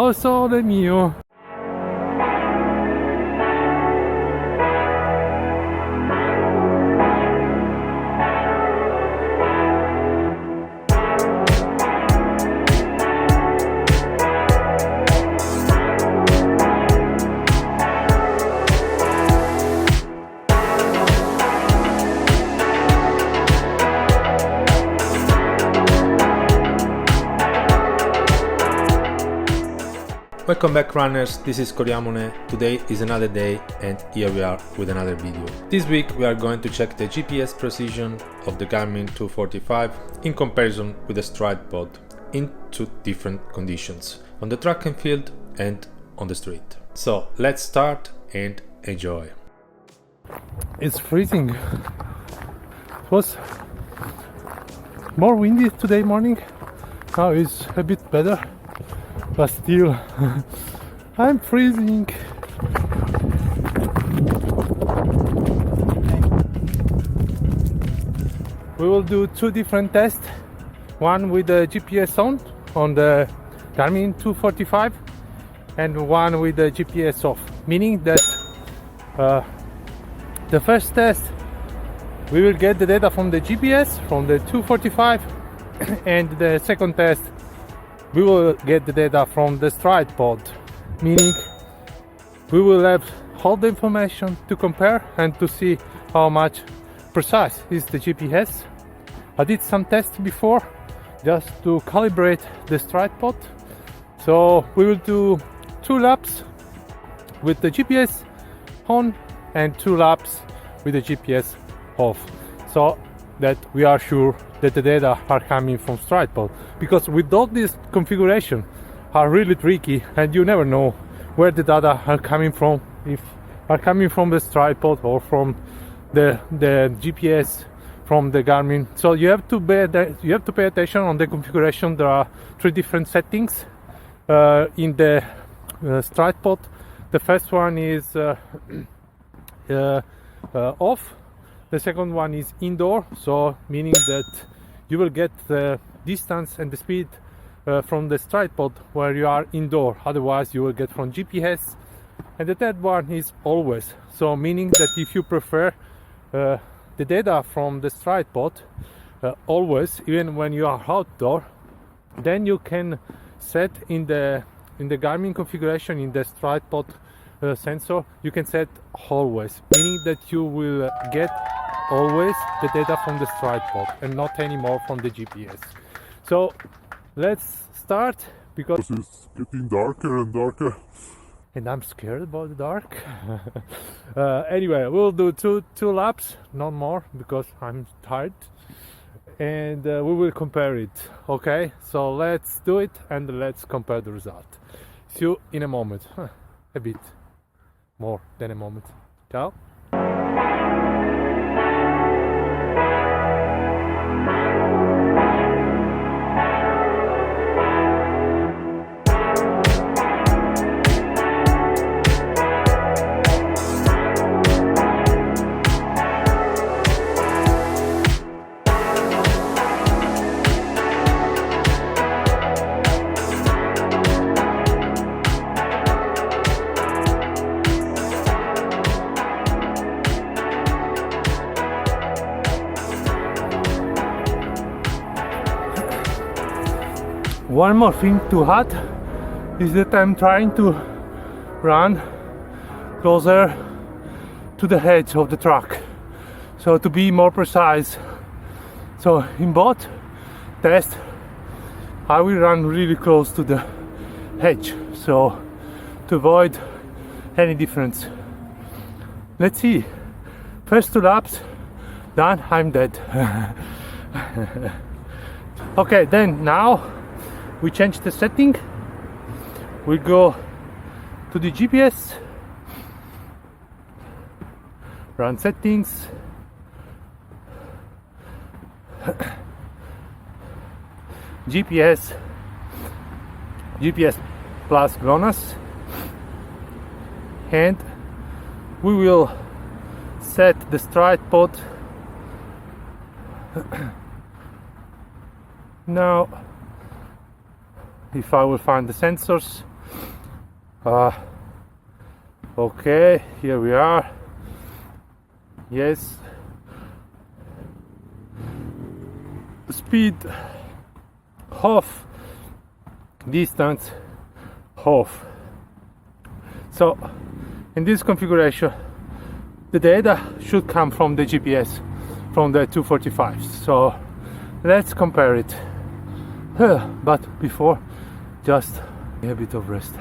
Oh, sole mio. Welcome back runners, this is Coriamone. Today is another day and here we are with another video. This week we are going to check the GPS precision of the Garmin 245 in comparison with the Stryd pod in two different conditions, on the track and field and on the street. So let's start and enjoy. It's freezing. It was more windy today morning. Now it's a bit better. But still, I'm freezing. We will do two different tests. One with the GPS on the Garmin 245 and one with the GPS off. Meaning that the first test we will get the data from the GPS, from the 245, and the second test we will get the data from the Stryd pod, meaning we will have all the information to compare and to see how much precise is the GPS. I did some tests before just to calibrate the Stryd pod, so we will do 2 laps with the GPS on and 2 laps with the GPS off, so that we are sure that the data are coming from Stryd pod, because with all this configuration are really tricky and you never know where the data are coming from, if are coming from the Stryd pod or from the GPS from the Garmin. So you have to pay attention on the configuration. There are 3 different settings in the Stryd pod. The first one is off. The second one is indoor, so meaning that you will get the distance and the speed from the Stryd pod where you are indoor, otherwise you will get from GPS. And the third one is always, so meaning that if you prefer the data from the Stryd pod always, even when you are outdoor, then you can set in the Garmin configuration, in the Stryd pod sensor, you can set always, meaning that you will get always the data from the Stryd pod and not anymore from the GPS. So let's start, because it's getting darker and darker. And I'm scared about the dark. Anyway, we'll do two laps, not more, because I'm tired, and we will compare it. Okay, so let's do it and let's compare the result. See you in a moment. A bit more than a moment. Ciao. One more thing to add is that I'm trying to run closer to the edge of the track, so to be more precise. So in both tests I will run really close to the edge, so to avoid any difference. Let's see. First 2 laps done, I'm dead. Okay, then now we change the setting. We go to the GPS, run settings, GPS plus GLONASS, and we will set the Stryd pod. Now, if I will find the sensors, Okay, here we are. Yes, speed off, distance off. So in this configuration the data should come from the GPS, from the 245. So let's compare it. But before, just a bit of rest.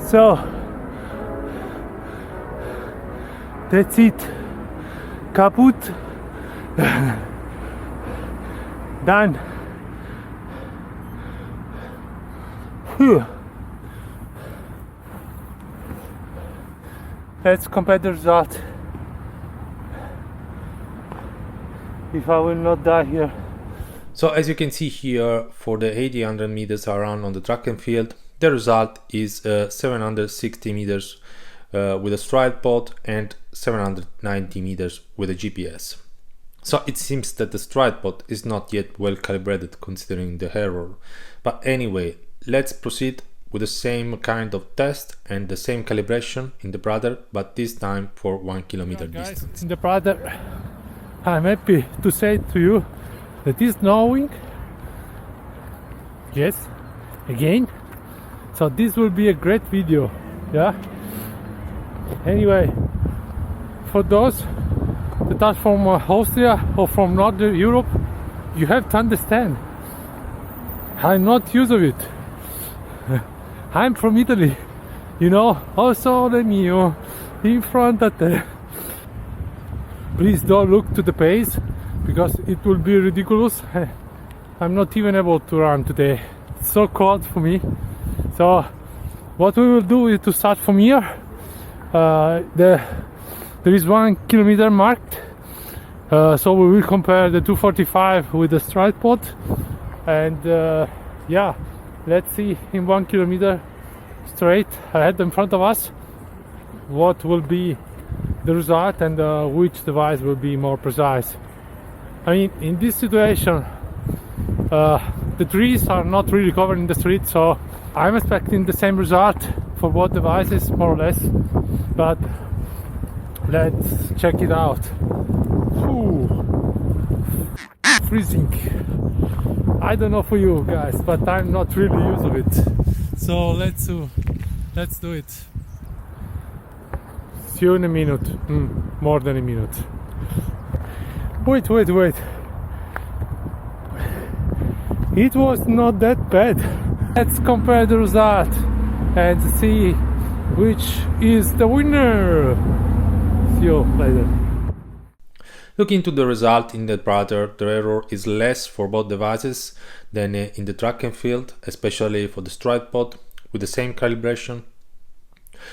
So that's it. Kaput. Done. Phew. Let's compare the result. If I will not die here. So as you can see here, for the 800 meters around on the track and field, the result is 760 meters with a Stryd pod and 790 meters with a GPS. So it seems that the Stryd pod is not yet well calibrated considering the error. But anyway, let's proceed with the same kind of test and the same calibration in the Prater, but this time for 1 kilometer distance. In the Prater, I'm happy to say to you that it's snowing. Yes, again. So this will be a great video, yeah. Anyway, for those that are from Austria or from Northern Europe, you have to understand, I'm not used to it. I'm from Italy, you know. Also the mio in front of the. Please don't look to the pace, because it will be ridiculous. I'm not even able to run today. It's so cold for me. So what we will do is to start from here. There is 1 kilometer marked. So we will compare the 245 with the Stryd pod, and yeah, let's see in 1 kilometer straight ahead in front of us what will be the result and which device will be more precise. I mean, in this situation, the trees are not really covered in the street, so I'm expecting the same result for both devices, more or less. But let's check it out. Ooh, freezing. I don't know for you guys, but I'm not really used to it. So let's do it. See you in a minute. More than a minute. Wait. It was not that bad. Let's compare the result and see which is the winner. See you later. Looking into the result in the Prater, the error is less for both devices than in the track and field, especially for the Stryd pod with the same calibration.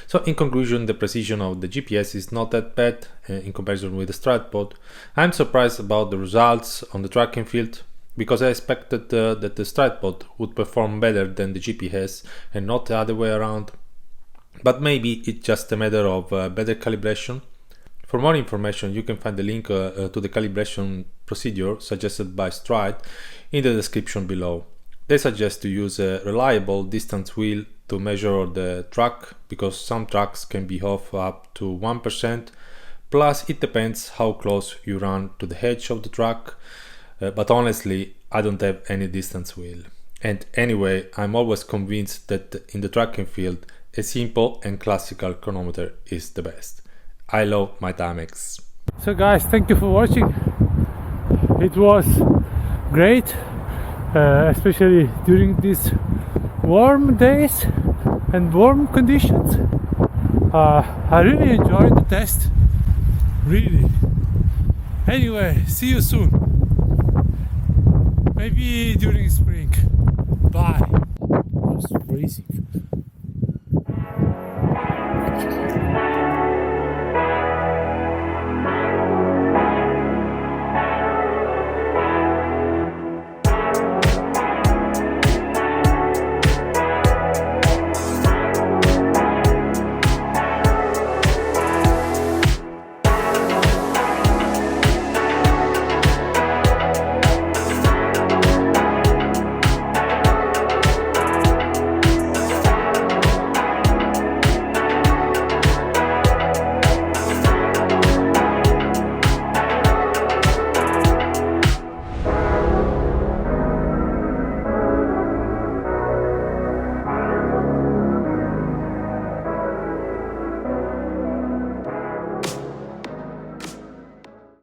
So in conclusion, the precision of the GPS is not that bad in comparison with the Stryd pod. I'm surprised about the results on the track and field, because I expected that the Stryd pod would perform better than the GPS and not the other way around. But maybe it's just a matter of better calibration. For more information, you can find the link to the calibration procedure suggested by Stryd in the description below. They suggest to use a reliable distance wheel to measure the track, because some tracks can be off up to 1%, plus it depends how close you run to the edge of the track, but honestly I don't have any distance wheel. And anyway, I'm always convinced that in the track and field a simple and classical chronometer is the best. I love my Timex. So guys, thank you for watching. It was great, especially during these warm days and warm conditions. I really enjoyed the test, really. Anyway, see you soon, maybe during spring. Bye. It was freezing.